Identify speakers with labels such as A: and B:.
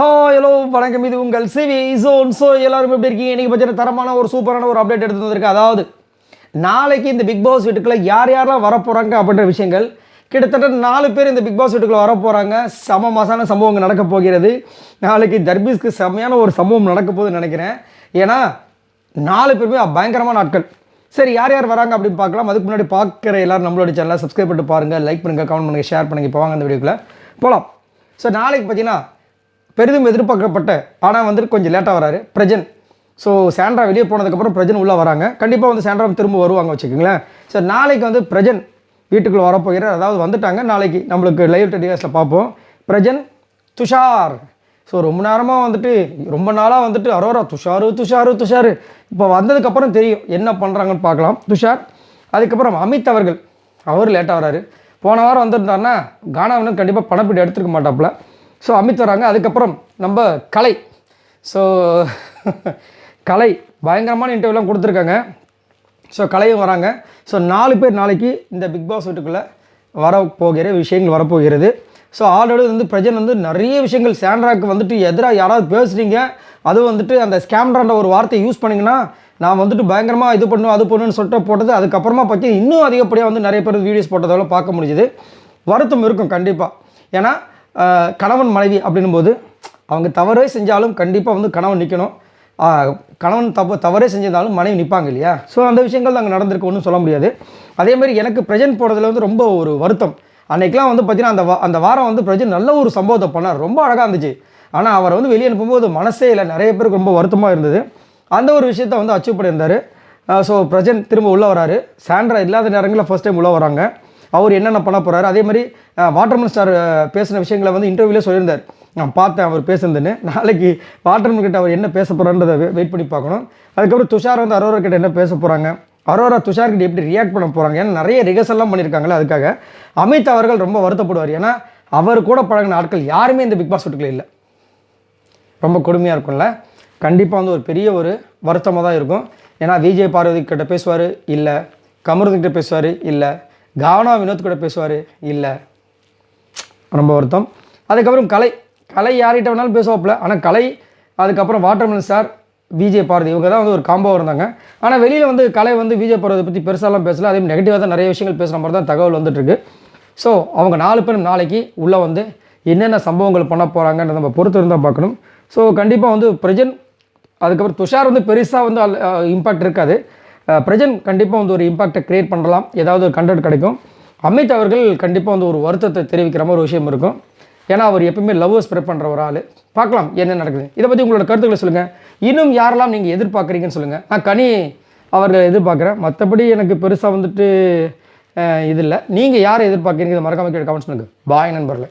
A: Hi hello வணக்கம், இது உங்கள் சிவி ஜோன். ஸோ எல்லாரும் எப்படி இருக்கீங்க? இன்றைக்கி பட்ச தரமான ஒரு சூப்பரான ஒரு அப்டேட் எடுத்து வந்திருக்கு. அதாவது நாளைக்கு இந்த பிக் பாஸ் வீட்டுக்குள்ளே யார் யாரெல்லாம் வரப்போகிறாங்க அப்படின்ற விஷயங்கள். கிட்டத்தட்ட 4 பேர் இந்த பிக் பாஸ் வீட்டுக்குள்ளே வரப்போகிறாங்க. செம மாசான சம்பவங்கள் நடக்க போகிறது. நாளைக்கு தர்பீஸ்க்கு செம்மையான ஒரு சம்பவம் நடக்க போகுதுன்னு நினைக்கிறேன். ஏன்னா 4 பேருமே பயங்கரமான ஆட்கள். சரி, யார் யார் வராங்க அப்படின்னு பார்க்கலாம். அதுக்கு முன்னாடி பார்க்குற எல்லோரும் நம்மளோட சேனலை சப்ஸ்கிரைப் பண்ணிட்டு பாருங்கள், லைக் பண்ணுங்கள், கமெண்ட் பண்ணுங்கள், ஷேர் பண்ணுங்கள். இப்போ வாங்க அந்த வீடியோக்குள்ளே போகலாம். ஸோ நாளைக்கு பார்த்தீங்கன்னா பெரிதும் எதிர்பார்க்கப்பட்ட, ஆனால் வந்துட்டு கொஞ்சம் லேட்டாக வராரு பிரஜன். ஸோ சாண்ட்ரா வெளியே போனதுக்கப்புறம் பிரஜன் உள்ளே வராங்க. கண்டிப்பாக வந்து சாண்ட்ரா திரும்ப வருவாங்க வச்சுக்கோங்களேன். ஸோ நாளைக்கு வந்து பிரஜன் வீட்டுக்குள்ளே வரப்போகிறார். அதாவது வந்துட்டாங்க. நாளைக்கு நம்மளுக்கு லைவ் டெலிகாஸ்ட்டில் பார்ப்போம் பிரஜன் துஷார். ஸோ ரொம்ப நேரமாக வந்துட்டு ரொம்ப நாளாக வந்துட்டு அரோரா துஷார். இப்போ வந்ததுக்கப்புறம் தெரியும் என்ன பண்ணுறாங்கன்னு பார்க்கலாம். துஷார், அதுக்கப்புறம் அமித் அவர்கள், அவர் லேட்டாக வராரு. போன வாரம் வந்துருந்தாருன்னா கானாவினர் கண்டிப்பாக பணப்பீடு எடுத்துருக்க மாட்டாப்புல. ஸோ அமித் வராங்க. அதுக்கப்புறம் நம்ம கலை. ஸோ கலை பயங்கரமான இன்டர்வியூலாம் கொடுத்துருக்காங்க. ஸோ கலையும் வராங்க. ஸோ 4 பேர் நாளைக்கு இந்த பிக் பாஸ் வீட்டுக்குள்ளே வரப்போகிற விஷயங்கள் வரப்போகிறது. ஸோ ஆல்ரெடி வந்து பிரஜன் வந்து நிறைய விஷயங்கள் சாண்ட்ராக்கு வந்துட்டு எதிராக யாராவது பேசுகிறீங்க, அதுவும் வந்துட்டு அந்த ஸ்கேம்ன்ற ஒரு வார்த்தையை யூஸ் பண்ணிங்கன்னா நான் வந்துட்டு பயங்கரமாக இது பண்ணும் அது பண்ணுன்னு சொல்லிட்டு போட்டது. அதுக்கப்புறமா பற்றி இன்னும் அதிகப்படியாக வந்து நிறைய பேர் வீடியோஸ் போட்டதால பார்க்க முடிஞ்சுது. வருத்தம் இருக்கும் கண்டிப்பாக. ஏன்னா கணவன் மனைவி அப்படின்னும் போது அவங்க தவறே செஞ்சாலும் கண்டிப்பாக வந்து கணவன் நிற்கணும். கணவன் தவறே செஞ்சிருந்தாலும் மனைவி நிற்பாங்க இல்லையா? ஸோ அந்த விஷயங்கள் அங்கே நடந்திருக்கு, ஒன்றும் சொல்ல முடியாது. அதேமாதிரி எனக்கு பிரஜன் போடுறதுல வந்து ரொம்ப ஒரு வருத்தம். அன்றைக்கெலாம் வந்து பார்த்திங்கன்னா அந்த வாரம் வந்து பிரஜன் நல்ல ஒரு சம்பவத்தை பண்ணார், ரொம்ப அழகாக இருந்துச்சு. ஆனால் அவரை வந்து வெளியே அனுப்பும்போது மனசே இல்லை, நிறைய பேருக்கு ரொம்ப வருத்தமாக இருந்தது. அந்த ஒரு விஷயத்தை வந்து அச்சீவ் பண்ணியிருந்தார். ஸோ பிரஜன் திரும்ப உள்ளே வராரு. சாண்ட்ரா இல்லாத நேரங்களில் ஃபஸ்ட் டைம் உள்ளே வராங்க. அவர் என்னென்ன பண்ண போகிறாரு. அதே மாதிரி வாட்டர்மன் ஸ்டார் பேசின விஷயங்களை வந்து இன்டர்வியூலே சொல்லியிருந்தார். நான் பார்த்தேன் அவர் பேசுனதுன்னு. நாளைக்கு வாட்டர்மன் கிட்ட அவர் என்ன பேச போகிறான்றதை வெயிட் பண்ணி பார்க்கணும். அதுக்கப்புறம் துஷார் வந்து அரோரா கிட்ட என்ன பேச போகிறாங்க, அரோரா துஷார்கிட்ட எப்படி ரியாக்ட் பண்ண போகிறாங்க. ஏன்னா நிறைய ரிகர்சல்லாம் பண்ணியிருக்காங்களே, அதுக்காக அமித் அவர்கள் ரொம்ப வருத்தப்படுவார். ஏன்னா அவர் கூட பழகின ஆட்கள் யாருமே இந்த பிக் பாஸ் வீட்டுக்குள்ளே இல்லை. ரொம்ப கொடுமையாக இருக்கும்ல. கண்டிப்பாக வந்து ஒரு பெரிய ஒரு வருத்தமாக தான் இருக்கும். ஏன்னா விஜய் பார்வதி கிட்ட பேசுவார் இல்லை, கமருதிக்கிட்ட பேசுவார் இல்லை, கானா வினோத் கூட பேசுவார் இல்லை, ரொம்ப வருத்தம். அதுக்கப்புறம் கலை யார்கிட்ட வேணாலும் பேசுவாப்பில். ஆனால் கலை, அதுக்கப்புறம் வாட்டர்மன் ஸ்டார், விஜய் பார்வதி, இவங்க தான் வந்து ஒரு காம்போ இருந்தாங்க. ஆனால் வெளியில் வந்து கலை வந்து விஜய் பார்வதி பற்றி பெருசாலாம் பேசல. அதே மாதிரி நெகட்டிவாக தான் நிறைய விஷயங்கள் பேசுகிற மாதிரி தான் தகவல் வந்துட்டுருக்கு. ஸோ அவங்க 4 பேரும் நாளைக்கு உள்ளே வந்து என்னென்ன சம்பவங்கள் பண்ண போகிறாங்கன்னு நம்ம பொறுத்து இருந்தால் பார்க்கணும். ஸோ கண்டிப்பாக வந்து பிரஜன், அதுக்கப்புறம் துஷார் வந்து பெருசாக வந்து இம்பாக்ட் இருக்காது. பிரஜன் கண்டிப்பாக வந்து ஒரு இம்பாக்டை க்ரியேட் பண்ணலாம், ஏதாவது ஒரு கண்டென்ட் கிடைக்கும். அமித் அவர்கள் கண்டிப்பாக வந்து ஒரு வருத்தத்தை தெரிவிக்கிற மாதிரி ஒரு விஷயம் இருக்கும். ஏன்னா அவர் எப்பவுமே லவ் ஸ்ப்ரெட் பண்ணுற ஒரு ஆள். பார்க்கலாம் என்ன நடக்குது. இதை பற்றி உங்களோட கருத்துக்களை சொல்லுங்கள். இன்னும் யாரெல்லாம் நீங்கள் எதிர்பார்க்குறீங்கன்னு சொல்லுங்கள். நான் கனி அவர்களை எதிர்பார்க்குறேன். மற்றபடி எனக்கு பெருசாக வந்துட்டு இது இல்லை. நீங்கள் யாரை எதிர்பார்க்குறீங்க, மறக்காம கமெண்ட்ஸ் பண்ணுங்கள். பாய் நண்பர்களே.